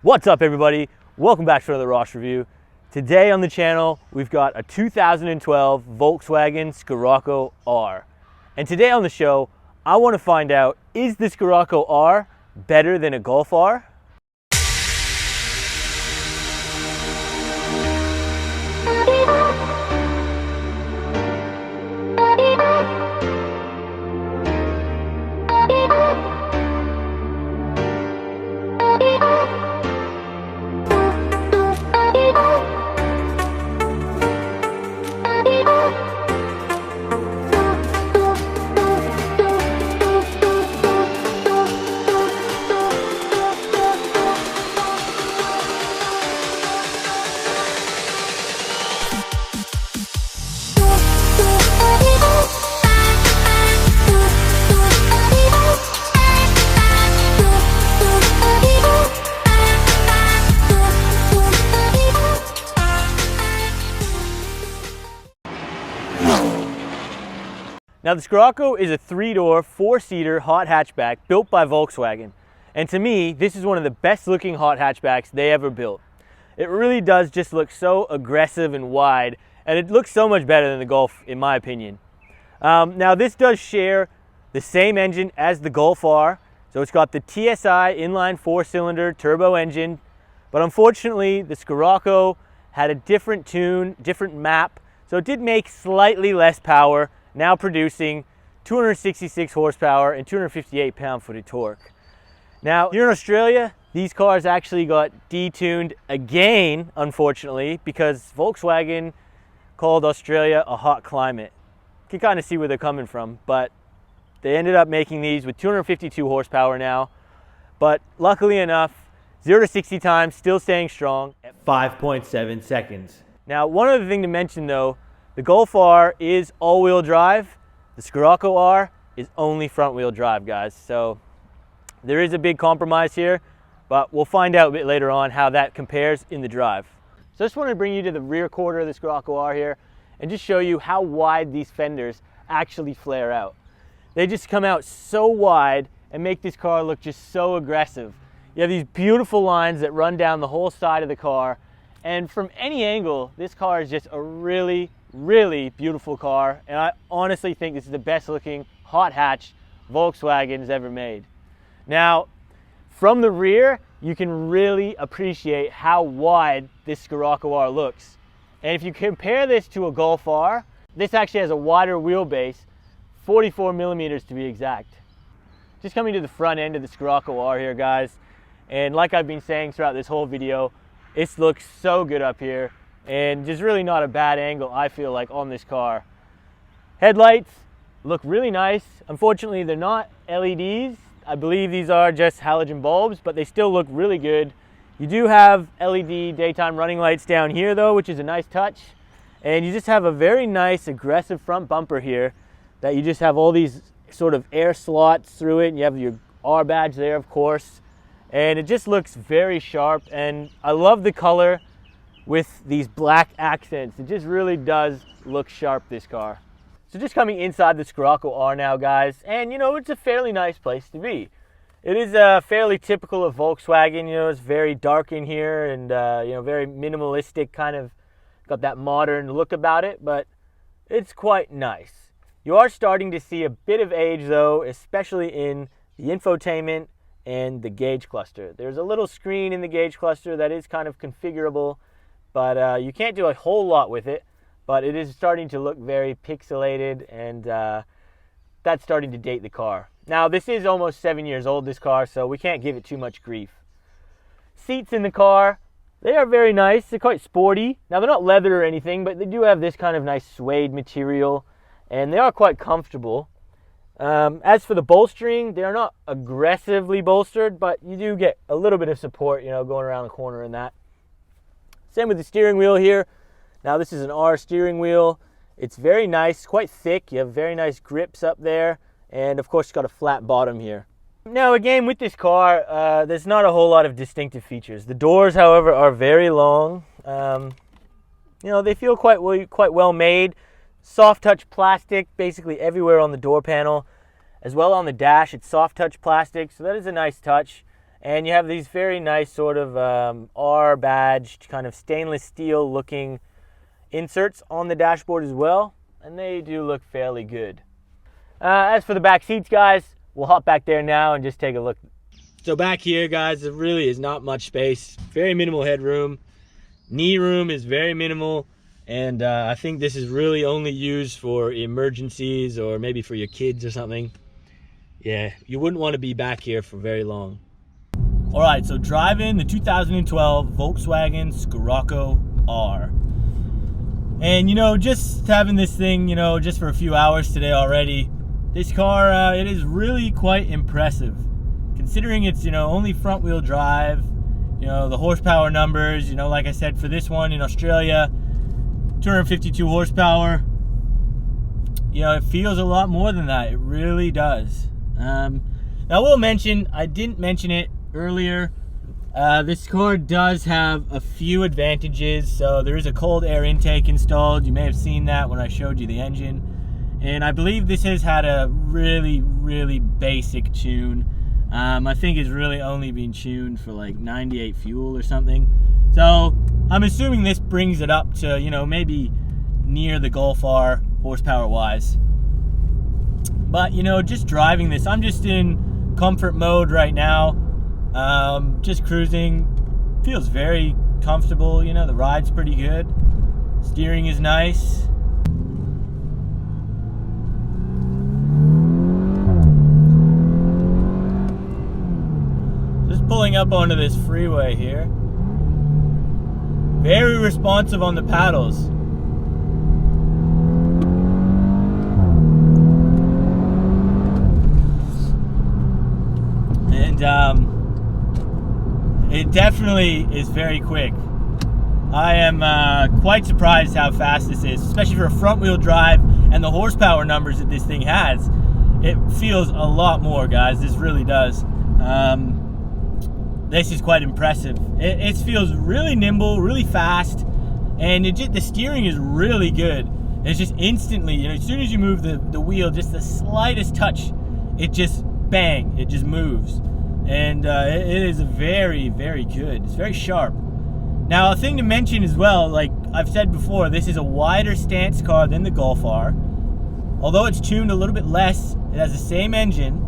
What's up, everybody? Welcome back to another Ross review. Today on the channel, we've got a 2012 Volkswagen Scirocco R. And today on the show, I want to find out, is the Scirocco R better than a Golf R? Now, the Scirocco is a 3-door, 4-seater hot hatchback built by Volkswagen. And to me, this is one of the best looking hot hatchbacks they ever built. It really does just look so aggressive and wide, and it looks so much better than the Golf, in my opinion. Now, this does share the same engine as the Golf R. So it's got the TSI inline 4-cylinder turbo engine, but unfortunately, the Scirocco had a different tune, different map, so it did make slightly less power, now producing 266 horsepower and 258 pound-foot of torque. Now, here in Australia, these cars actually got detuned again, unfortunately, because Volkswagen called Australia a hot climate. You can kind of see where they're coming from, but they ended up making these with 252 horsepower now. But luckily enough, 0 to 60 times still staying strong at 5.7 seconds. Now, one other thing to mention though, the Golf R is all-wheel drive. The Scirocco R is only front-wheel drive, guys. So there is a big compromise here, but we'll find out a bit later on how that compares in the drive. So I just want to bring you to the rear quarter of the Scirocco R here and just show you how wide these fenders actually flare out. They just come out so wide and make this car look just so aggressive. You have these beautiful lines that run down the whole side of the car, and from any angle, this car is just a really beautiful car, and I honestly think this is the best looking hot hatch Volkswagen has ever made. Now, from the rear, you can really appreciate how wide this Scirocco R looks. And if you compare this to a Golf R, this actually has a wider wheelbase, 44 millimeters to be exact. Just coming to the front end of the Scirocco R here, guys, and like I've been saying throughout this whole video, it looks so good up here. And just really not a bad angle, I feel like, on this car. Headlights look really nice. Unfortunately, they're not LEDs. I believe these are just halogen bulbs, but they still look really good. You do have LED daytime running lights down here though, which is a nice touch. And you just have a very nice aggressive front bumper here that you just have all these sort of air slots through it. And you have your R badge there, of course. And it just looks very sharp, and I love the color with these black accents. It just really does look sharp, this car. So just coming inside the Scirocco R now, guys, and you know, it's a fairly nice place to be. It is fairly typical of Volkswagen. You know, it's very dark in here, and you know, very minimalistic, kind of got that modern look about it, but it's quite nice. You are starting to see a bit of age though, especially in the infotainment and the gauge cluster. There's a little screen in the gauge cluster that is kind of configurable, but you can't do a whole lot with it, but it is starting to look very pixelated, and that's starting to date the car. Now, this is almost 7 years old, this car, so we can't give it too much grief. Seats in the car, they are very nice. They're quite sporty. Now, they're not leather or anything, but they do have this kind of nice suede material, and they are quite comfortable. As for the bolstering, they are not aggressively bolstered, but you do get a little bit of support, you know, going around the corner and that. Same with the steering wheel here. Now, this is an R steering wheel. It's very nice, quite thick. You have very nice grips up there, and of course, it's got a flat bottom here. Now, again, with this car, there's not a whole lot of distinctive features. The doors, however, are very long. You know, they feel quite well made. Soft touch plastic basically everywhere on the door panel, as well on the dash. It's soft touch plastic, so that is a nice touch. And you have these very nice sort of R badged, kind of stainless steel looking inserts on the dashboard as well. And they do look fairly good. As for the back seats, guys, we'll hop back there now and just take a look. So back here, guys, there really is not much space. Very minimal headroom. Knee room is very minimal. And I think this is really only used for emergencies or maybe for your kids or something. Yeah, you wouldn't want to be back here for very long. All right, so driving the 2012 Volkswagen Scirocco R. And, you know, just having this thing, you know, just for a few hours today already, this car, it is really quite impressive. Considering it's, you know, only front wheel drive, you know, the horsepower numbers, you know, like I said, for this one in Australia, 252 horsepower. You know, it feels a lot more than that. It really does. Now, I will mention, I didn't mention it earlier, this car does have a few advantages. So there is a cold air intake installed. You may have seen that when I showed you the engine. And I believe this has had a really, really basic tune. I think it's really only been tuned for like 98 fuel or something. So I'm assuming this brings it up to, you know, maybe near the Golf R horsepower wise. But, you know, just driving this, I'm just in comfort mode right now. Just cruising. Feels very comfortable. You know, the ride's pretty good. Steering is nice. Just pulling up onto this freeway here. Very responsive on the paddles. And it definitely is very quick. I am quite surprised how fast this is, especially for a front wheel drive and the horsepower numbers that this thing has. It feels a lot more, guys. This really does. This is quite impressive. It feels really nimble, really fast, and the steering is really good. It's just instantly, you know, as soon as you move the wheel, just the slightest touch, it just bang, it just moves. And it is very, very good. It's very sharp. Now, a thing to mention as well, like I've said before, this is a wider stance car than the Golf R. Although it's tuned a little bit less, it has the same engine,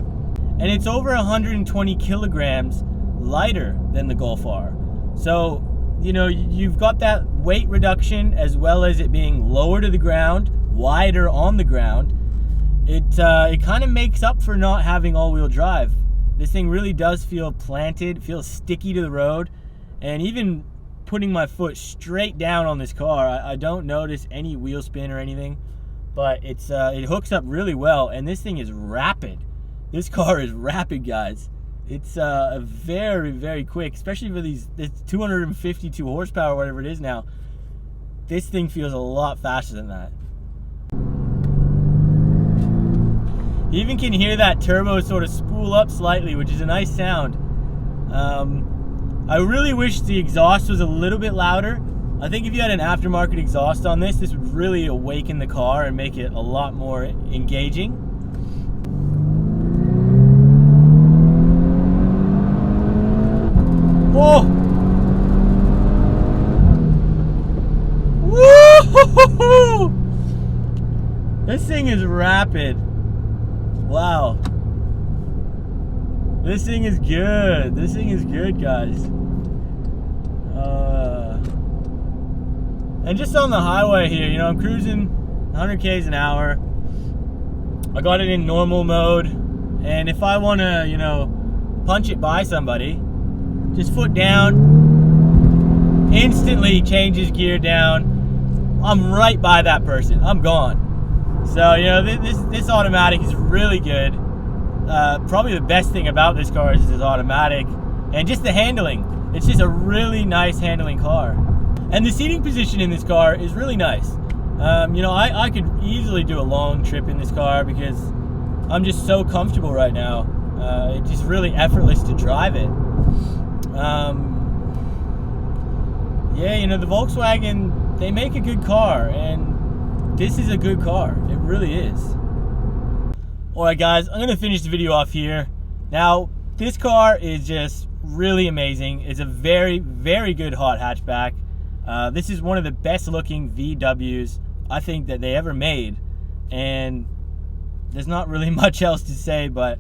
and it's over 120 kilograms lighter than the Golf R. So, you know, you've got that weight reduction as well as it being lower to the ground, wider on the ground. It kind of makes up for not having all-wheel drive. This thing really does feel planted, feels sticky to the road, and even putting my foot straight down on this car, I don't notice any wheel spin or anything, but it hooks up really well, and this thing is rapid. This car is rapid, guys. It's very, very quick, especially for this 252 horsepower, whatever it is now. This thing feels a lot faster than that. You even can hear that turbo sort of spool up slightly, which is a nice sound. I really wish the exhaust was a little bit louder. I think if you had an aftermarket exhaust on this would really awaken the car and make it a lot more engaging. Whoa! Woo! This thing is rapid. Wow. This thing is good. This thing is good, guys. And just on the highway here, you know, I'm cruising 100 k's an hour. I got it in normal mode. And if I want to, you know, punch it by somebody, just foot down, instantly changes gear down. I'm right by that person. I'm gone. So, you know, this automatic is really good. Probably the best thing about this car is it's automatic. And just the handling. It's just a really nice handling car. And the seating position in this car is really nice. You know, I could easily do a long trip in this car because I'm just so comfortable right now. It's just really effortless to drive it. Yeah, you know, the Volkswagen, they make a good car, and this is a good car. It really is. Alright guys, I'm going to finish the video off here. Now, this car is just really amazing. It's a very, very good hot hatchback. This is one of the best looking VWs I think that they ever made, and there's not really much else to say, but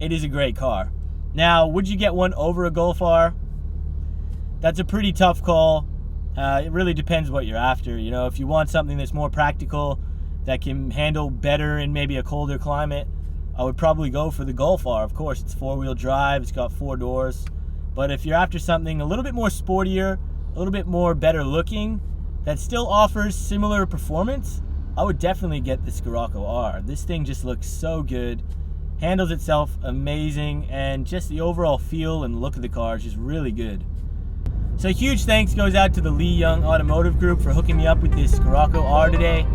it is a great car. Now, would you get one over a Golf R? That's a pretty tough call. It really depends what you're after. You know, if you want something that's more practical, that can handle better in maybe a colder climate, I would probably go for the Golf R. Of course, it's 4-wheel drive, it's got 4 doors. But if you're after something a little bit more sportier, a little bit more better looking, that still offers similar performance, I would definitely get the Scirocco R. This thing just looks so good, handles itself amazing, and just the overall feel and look of the car is just really good. So huge thanks goes out to the Lee Young Automotive Group for hooking me up with this Scirocco R today.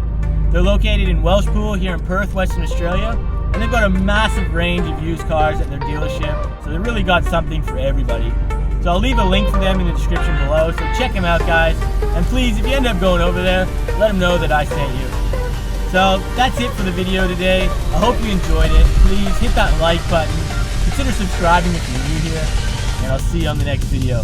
They're located in Welshpool here in Perth, Western Australia, and they've got a massive range of used cars at their dealership, so they really got something for everybody. So I'll leave a link for them in the description below, so check them out, guys. And please, if you end up going over there, let them know that I sent you. So that's it for the video today. I hope you enjoyed it. Please hit that like button. Consider subscribing if you're new here, and I'll see you on the next video.